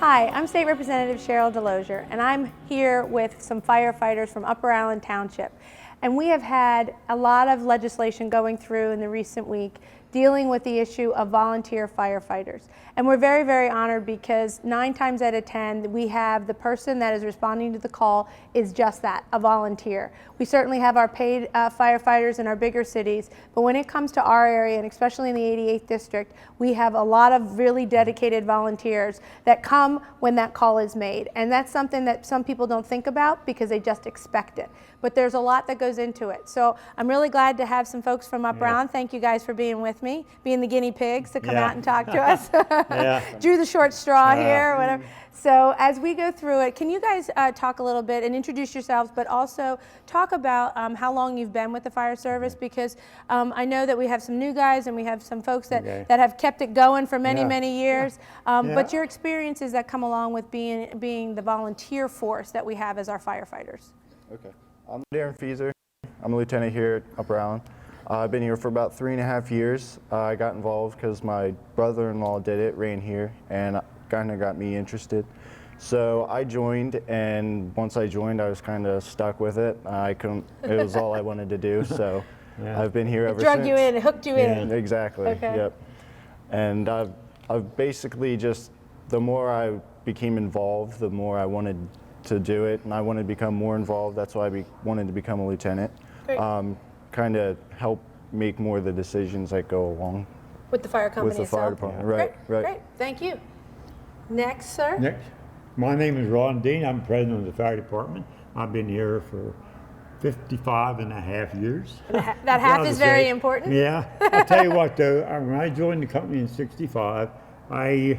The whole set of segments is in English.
Hi, I'm State Representative Sheryl Delozier, and I'm here with some firefighters from Upper Allen Township. And we have had a lot of legislation going through in the recent week dealing with the issue of volunteer firefighters. And we're very, very honored because 9 times out of 10, we have the person that is responding to the call is just that, a volunteer. We certainly have our paid firefighters in our bigger cities, but when it comes to our area, and especially in the 88th district, we have a lot of really dedicated volunteers that come when that call is made. And that's something that some people don't think about because they just expect it. But there's a lot that goes into it. So I'm really glad to have some folks from Upper Allen. Thank you guys for being with me, being the guinea pigs to come out and talk to us. Drew the short straw here, whatever. So as we go through it, can you guys talk a little bit and introduce yourselves, but also talk about how long you've been with the fire service? Because I know that we have some new guys and we have some folks that have kept it going for many, many years. But your experiences that come along with being the volunteer force that we have as our firefighters. Okay. I'm Darren Feeser. I'm a lieutenant here at Upper Allen. I've been here for about 3.5 years. I got involved because my brother-in-law did it, ran here, and kind of got me interested. So I joined, and once I joined, I was kind of stuck with it. It was all I wanted to do, so I've been here ever since. Drug you in, hooked you in. Exactly, yep. And I've basically just, the more I became involved, the more I wanted to do it, and I wanted to become more involved. That's why I wanted to become a lieutenant. Kind of help make more of the decisions that go along with the fire company with the fire department. Right. Great. Thank you. Next, sir. Next. My name is Ron Dean. I'm president of the fire department. I've been here for 55.5 years. That half is very important. Yeah. I'll tell you what though, when I joined the company in '65, I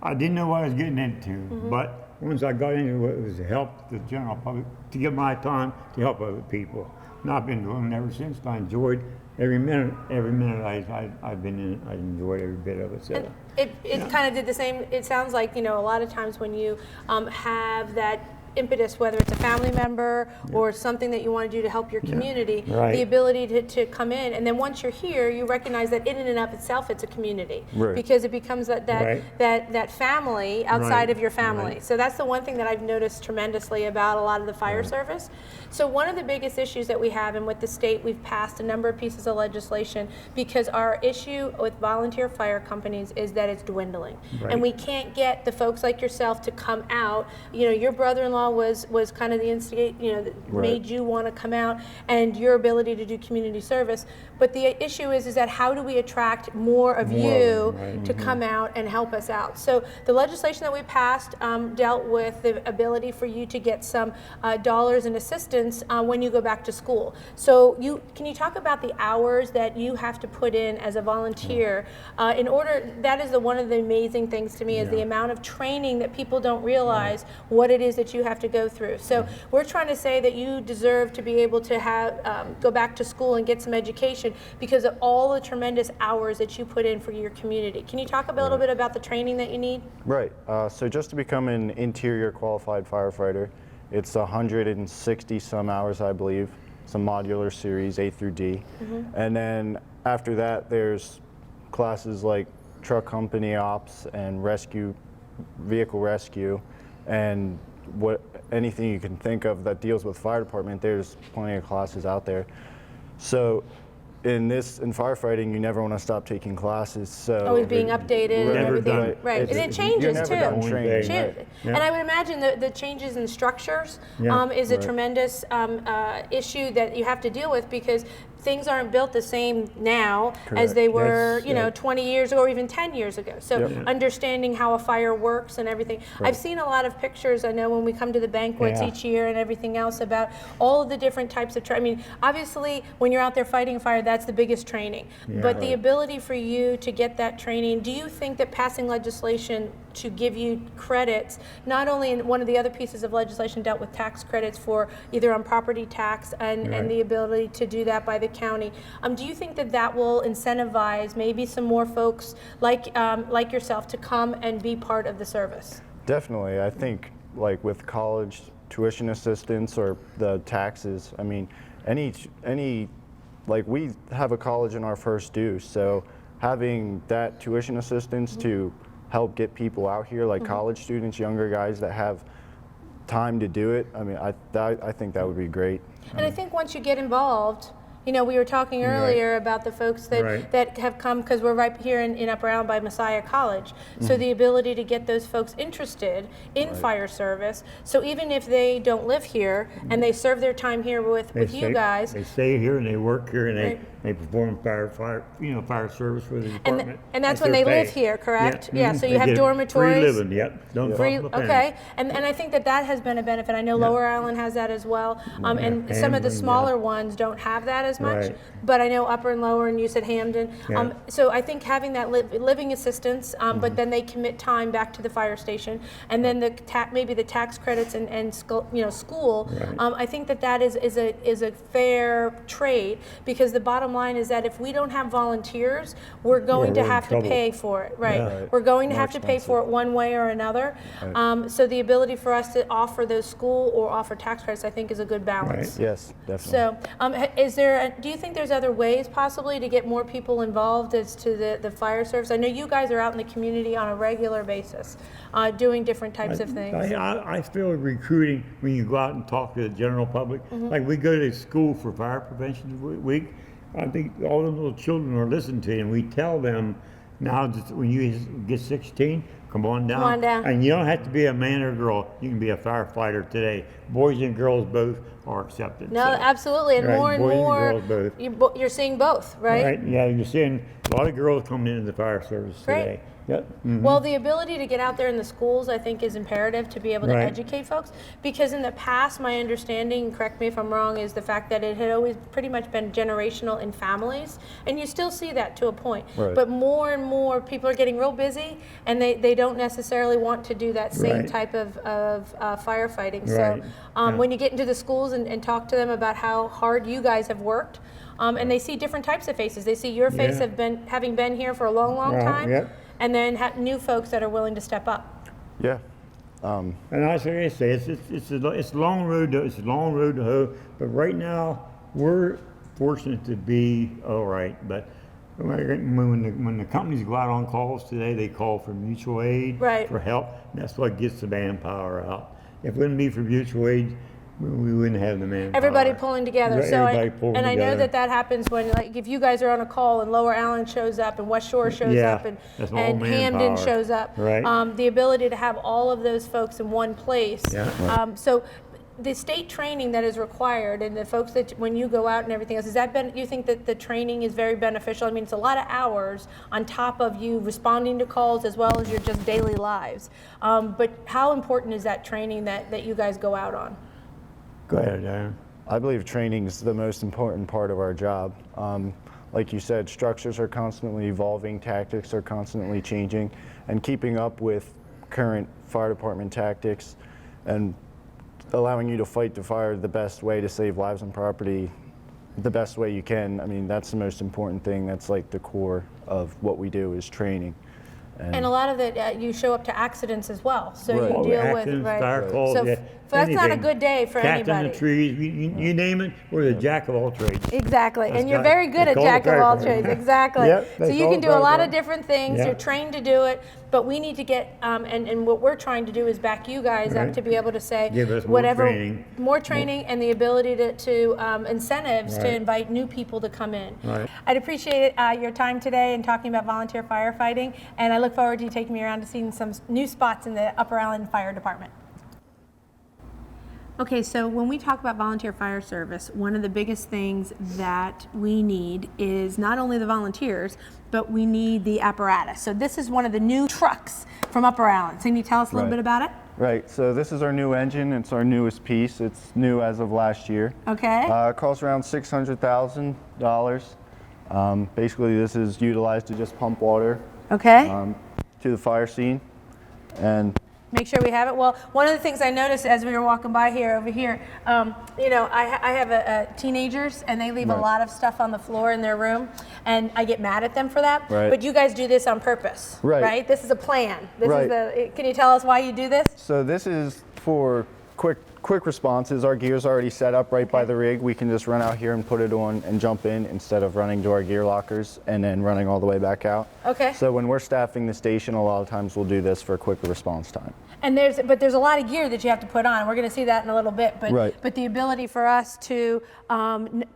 didn't know what I was getting into, but once I got into it, it was to help the general public, to give my time to help other people. And I've been doing it ever since. I enjoyed every minute I've been in it. I enjoyed every bit of it. So. And it kind of did the same. It sounds like, a lot of times when you have that impetus, whether it's a family member or something that you want to do to help your community, the ability to come in, and then once you're here, you recognize that in and of itself it's a community, because it becomes that family outside of your family. So that's the one thing that I've noticed tremendously about a lot of the fire service. So one of the biggest issues that we have, and with the state, we've passed a number of pieces of legislation because our issue with volunteer fire companies is that it's dwindling, and we can't get the folks like yourself to come out. Your brother-in-law was kind of the instigate, that made you want to come out, and your ability to do community service. But the issue is that how do we attract more of you to come out and help us out? So the legislation that we passed dealt with the ability for you to get some dollars in assistance when you go back to school. So can you talk about the hours that you have to put in as a volunteer in order? That is one of the amazing things to me is the amount of training that people don't realize what it is that you have to go through. So we're trying to say that you deserve to be able to have go back to school and get some education because of all the tremendous hours that you put in for your community. Can you talk a little bit about the training that you need? Right. So just to become an interior qualified firefighter, it's 160 some hours, I believe. It's a modular series, A through D. And then after that, there's classes like truck company ops and vehicle rescue, and anything you can think of that deals with fire department. There's plenty of classes out there. So in firefighting, you never want to stop taking classes. So always being updated and everything. Right. And it changes too. And I would imagine the changes in structures is a tremendous issue that you have to deal with because things aren't built the same now as they were, 20 years ago or even 10 years ago. So understanding how a fire works and everything. I've seen a lot of pictures, I know, when we come to the banquets each year and everything else about all of the different types of obviously, when you're out there fighting a fire, that's the biggest training. But the ability for you to get that training, do you think that passing legislation to give you credits, not only in one of the other pieces of legislation dealt with tax credits for either on property tax and the ability to do that by the county, do you think that will incentivize maybe some more folks like yourself to come and be part of the service? Definitely. I think like with college tuition assistance or the taxes, like we have a college in our first due, so having that tuition assistance to help get people out here, like college students, younger guys that have time to do it. I mean, I think that would be great. And I think once you get involved, you know, we were talking earlier about the folks that, that have come, because we're right here in Upper Island by Messiah College. So the ability to get those folks interested in fire service. So even if they don't live here and they serve their time here with you guys. They stay here and they work here and they perform fire service for the department. And that's when they live here, correct? Yeah, so you have dormitories. Free living, yep. Don't Free, cost them a okay, penny. and I think that has been a benefit. I know Lower Island has that as well, and some of the smaller ones don't have that as much. But I know Upper and Lower, and you said Hamden. So I think having that living assistance, but then they commit time back to the fire station, and then maybe the tax credits and school. I think that is a fair trade, because the bottom line is that if we don't have volunteers, we're going to have to pay for it. We're going to have to pay for it one way or another. So the ability for us to offer those school or offer tax credits, I think, is a good balance. Yes, definitely. So do you think there's other ways possibly to get more people involved as to the fire service? I know you guys are out in the community on a regular basis doing different types of things. I feel recruiting when you go out and talk to the general public. Like we go to school for fire prevention week. I think all the little children are listening to you, and we tell them now that when you get 16, come on down. Come on down. And you don't have to be a man or girl. You can be a firefighter today. Boys and girls both are accepted. No, absolutely, and more and boys more, and girls both. you're seeing both, right? Right. Yeah, you're seeing a lot of girls coming into the fire service today. Yep. Well, the ability to get out there in the schools, I think, is imperative to be able to educate folks, because in the past, my understanding, correct me if I'm wrong, is the fact that it had always pretty much been generational in families, and you still see that to a point. But more and more people are getting real busy, and they don't necessarily want to do that same type of firefighting. So when you get into the schools and talk to them about how hard you guys have worked, and they see different types of faces. They see your face having been here for a long, long time. And then new folks that are willing to step up. Yeah. And I say, it's a long road to hoe. But right now, we're fortunate to be all right. But when the companies go out on calls today, they call for mutual aid for help. That's what gets the manpower out. If it wouldn't be for mutual aid, we wouldn't have the manpower. Everybody pulling together. I know that happens when, like, if you guys are on a call and Lower Island shows up and West Shore shows up and Hamden shows up. The ability to have all of those folks in one place. So the state training that is required, and the folks that when you go out and everything else, you think that the training is very beneficial? I mean, it's a lot of hours on top of you responding to calls as well as your just daily lives. But how important is that training that you guys go out on? Go ahead, Aaron. I believe training is the most important part of our job. Like you said, structures are constantly evolving, tactics are constantly changing, and keeping up with current fire department tactics and allowing you to fight the fire the best way to save lives and property the best way you can. I mean, that's the most important thing. That's like the core of what we do is training. And a lot of it, you show up to accidents as well, so you deal with fire calls. So that's not a good day for anybody. Cats in the trees, you name it. We're the jack of all trades. Exactly, and you're very good at jack of all trades. Exactly. So you can do a lot of different things. You're trained to do it, but we need to get and what we're trying to do is back you guys up to be able to say give us more training, and the ability to incentives to invite new people to come in. I'd appreciate your time today and talking about volunteer firefighting, and I look forward to you taking me around to seeing some new spots in the Upper Island Fire Department. Okay, so when we talk about volunteer fire service, one of the biggest things that we need is not only the volunteers, but we need the apparatus. So this is one of the new trucks from Upper Island. So can you tell us a little bit about it? Right, so this is our new engine. It's our newest piece. It's new as of last year. Okay. It costs around $600,000. Basically, this is utilized to just pump water to the fire scene. And make sure we have it. Well, one of the things I noticed as we were walking by over here, I have teenagers, and they leave a lot of stuff on the floor in their room, and I get mad at them for that. But you guys do this on purpose, right? This is a plan. Can you tell us why you do this? So this is for quick quick responses. Our gear's already set up right by the rig. We can just run out here and put it on and jump in instead of running to our gear lockers and then running all the way back out. Okay. So when we're staffing the station, a lot of times we'll do this for a quicker response time. And there's a lot of gear that you have to put on. We're going to see that in a little bit, but Right. but the ability for us to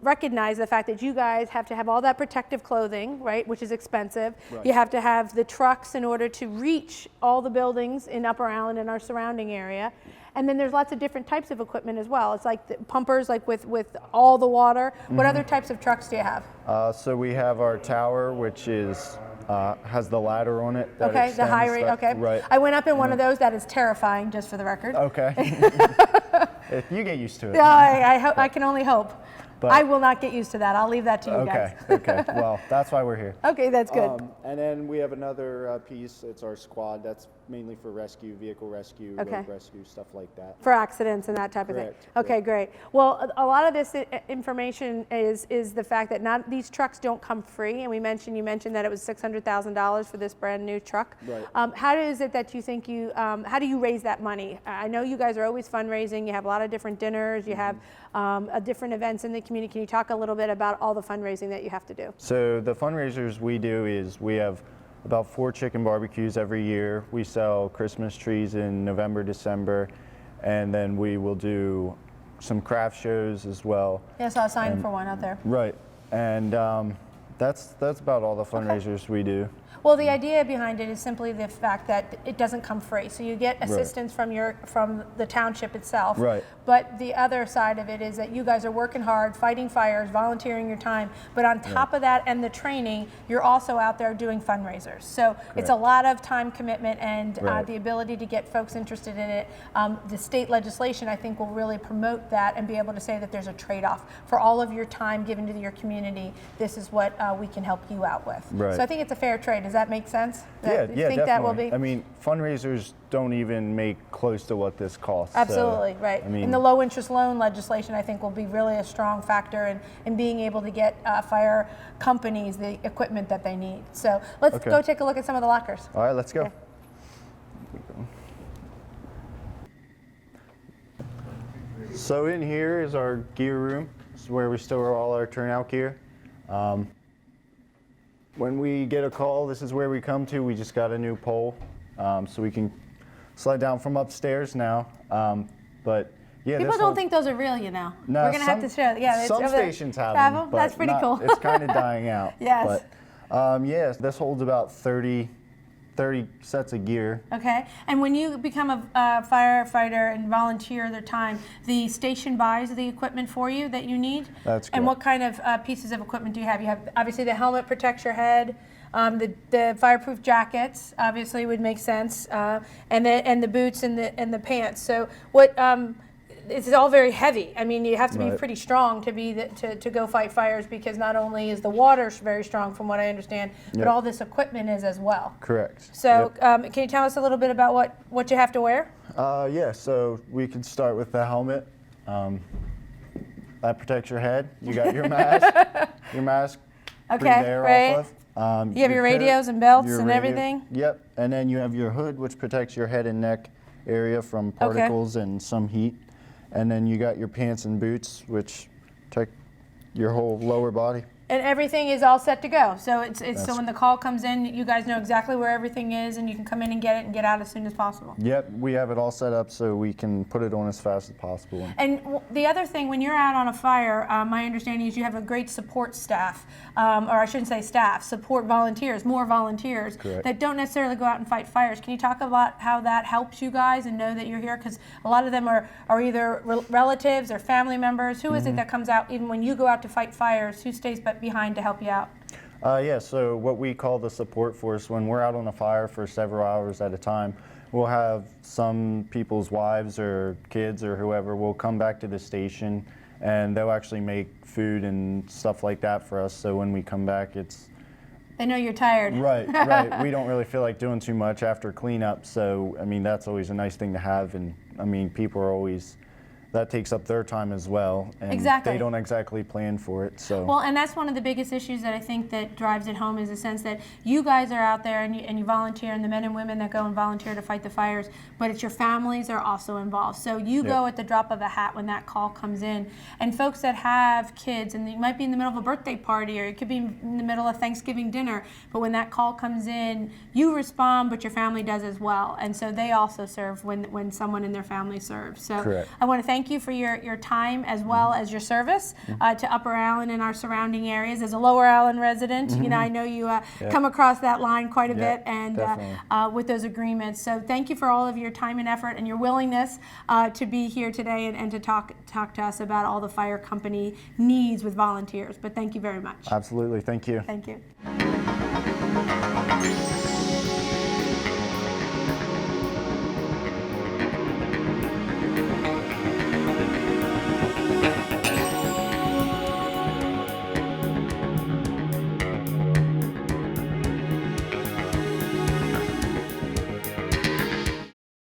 recognize the fact that you guys have to have all that protective clothing, right, which is expensive. Right. You have to have the trucks in order to reach all the buildings in Upper Island and our surrounding area. And then there's lots of different types of equipment as well. It's like the pumpers, like with all the water. What other types of trucks do you have? So we have our tower, which is has the ladder on it. That Okay, the high extends rate. stuff. Okay. Right. I went up in one of those. That is terrifying, just for the record. Okay. If you get used to it. Yeah, I can only hope. But- I will not get used to that. I'll leave that to you Okay. guys. Okay. Well, that's why we're here. Okay, that's good. And then we have another piece. It's our squad. That's mainly for rescue, vehicle rescue, Okay. road rescue, stuff like that. For accidents and that type of Correct, thing. Okay, correct. great. Well, a lot of this information is the fact that these trucks don't come free, and you mentioned that it was $600,000 for this brand new truck. Right. How is it that you think how do you raise that money? I know you guys are always fundraising. You have a lot of different dinners. You have different events in the community. Can you talk a little bit about all the fundraising that you have to do? So the fundraisers we do is we have about 4 chicken barbecues every year. We sell Christmas trees in November, December, and then we will do some craft shows as well. Yeah, I saw a sign for one out there. Right, and that's about all the fundraisers we do. Well, the idea behind it is simply the fact that it doesn't come free. So you get assistance from the township itself. Right. But the other side of it is that you guys are working hard, fighting fires, volunteering your time. But on top of that and the training, you're also out there doing fundraisers. So it's a lot of time commitment and the ability to get folks interested in it. The state legislation, I think, will really promote that and be able to say that there's a trade-off for all of your time given to your community. This is what we can help you out with. Right. So I think it's a fair trade. Does that make sense? Yeah, You yeah, think definitely. that will be? I mean, fundraisers don't even make close to what this costs. Absolutely, so, right. I mean, And the low interest loan legislation, I think, will be really a strong factor in being able to get fire companies the equipment that they need. So let's go take a look at some of the lockers. all right, let's go. Okay. So in here is our gear room. This is where we store all our turnout gear. When we get a call, this is where we come to. We just got a new pole, so we can slide down from upstairs now. But yeah, People this don't whole- think those are real, you know. No, We're going to have to show. Yeah, it's some over there. stations have Have them, them? but That's pretty not- cool. It's kind of dying out. Yes. But yeah, this holds about 30 sets of gear. Okay, and when you become a firefighter and volunteer their time, the station buys the equipment for you that you need? That's And correct. what kind of pieces of equipment do you have? You have, obviously, the helmet protects your head, the fireproof jackets, obviously, would make sense, and the boots and the pants. So what, it's all very heavy. I mean, you have to be Right. pretty strong to go fight fires, because not only is the water very strong, from what I understand, but Yep. all this equipment is as well. Correct. So Yep. can you tell us a little bit about what you have to wear? Yeah, so we can start with the helmet. That protects your head. You got your mask. Your mask. Okay, breathe air right. off of. You have your parrot- radios and belts your and everything? Yep, and then you have your hood, which protects your head and neck area from particles and some heat. And then you got your pants and boots, which protect your whole lower body. And everything is all set to go. So so when the call comes in, you guys know exactly where everything is, and you can come in and get it and get out as soon as possible. Yep, we have it all set up so we can put it on as fast as possible. And the other thing, when you're out on a fire, my understanding is you have a great support staff, or I shouldn't say staff, support volunteers, more volunteers Correct. that don't necessarily go out and fight fires. Can you talk about how that helps you guys and know that you're here? Because a lot of them are either relatives or family members. Who is it that comes out even when you go out to fight fires? Who stays behind to help you out? Yeah, so what we call the support force, when we're out on a fire for several hours at a time, we'll have some people's wives or kids or whoever will come back to the station, and they'll actually make food and stuff like that for us. So when we come back, it's They know you're tired. right. We don't really feel like doing too much after cleanup. So I mean, that's always a nice thing to have. And I mean, people are always that takes up their time as well, and Exactly. they don't exactly plan for it. So Well, and that's one of the biggest issues that I think that drives it home, is the sense that you guys are out there and you volunteer, and the men and women that go and volunteer to fight the fires, but it's your families are also involved. So you go at the drop of a hat when that call comes in. And folks that have kids, and you might be in the middle of a birthday party, or it could be in the middle of Thanksgiving dinner, but when that call comes in, you respond, but your family does as well. And so they also serve when someone in their family serves. So Correct. I want to thank you for your time as well as your service to Upper Allen and our surrounding areas. As a Lower Allen resident, you know, I know you come across that line quite a bit, and with those agreements. So thank you for all of your time and effort and your willingness to be here today and to talk to us about all the fire company needs with volunteers. But thank you very much. absolutely, thank you. Thank you.